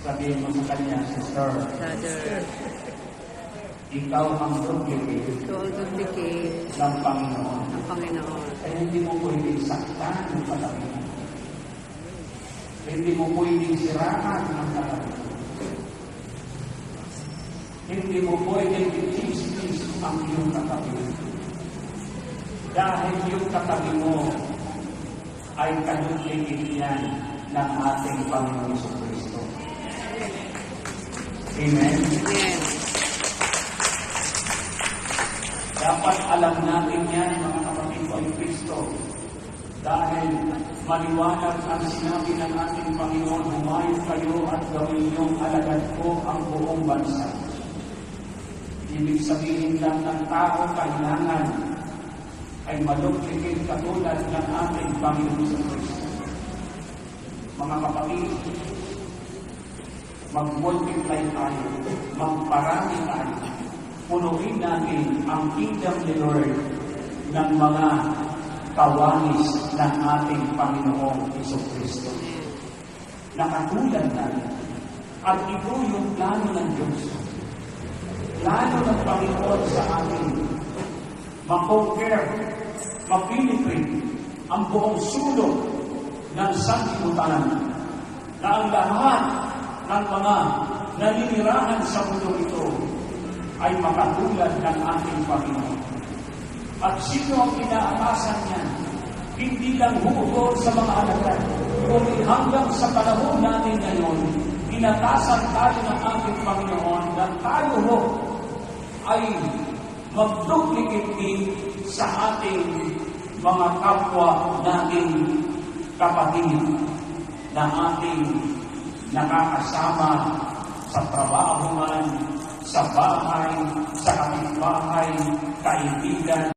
Sabihin mo sa kanya, Sister, Brother, ikaw ang duplicate ito ang duplicate ng Panginoon. ng Panginoon. Kaya hindi mo pwedeng saktan ng katabi mo. Hindi mo pwedeng siraan ng katabi mo. Hindi mo pwedeng i-chismis ang iyong katabi mo. Dahil yung katabi mo ay kaduplicate yan ng ating Panginoon Jesucristo. Amen? Amen. Dapat alam natin yan, mga kapatid ko ay Kristo. Dahil maliwanag ang sinabi ng ating Panginoon, humayo kayo at gawin niyong alagad ko ang buong bansa. Ibig sabihin lang ng tao kailangan ay maduplicate katulad ng ating Panginoon sa Kristo. Mga kapatid, mag-multiply tayo, magparami tayo. Punuin natin ang kingdom ni Lord ng mga kawanis ng ating Panginoong Jesucristo. Nakatulad tayo. At ito yung plano ng Diyos. Plano ng Panginoon sa atin. Ma-conquer, ma-penetrate ang buong sulok ng sanlibutan na ang lahat ng mga naninirahan sa mundo ito ay makatulad ng ating Panginoon. At sino ang inaatasan niya? Hindi lang hugot sa mga alagad, kundi hanggang sa panahon natin ngayon, inatasan tayo ng ating Panginoon na tayo ay mag-duplicate din sa ating mga kapwa nating kapatid na ating nakakasama sa trabaho man, sa bahay, sa kapitbahay, kaibigan,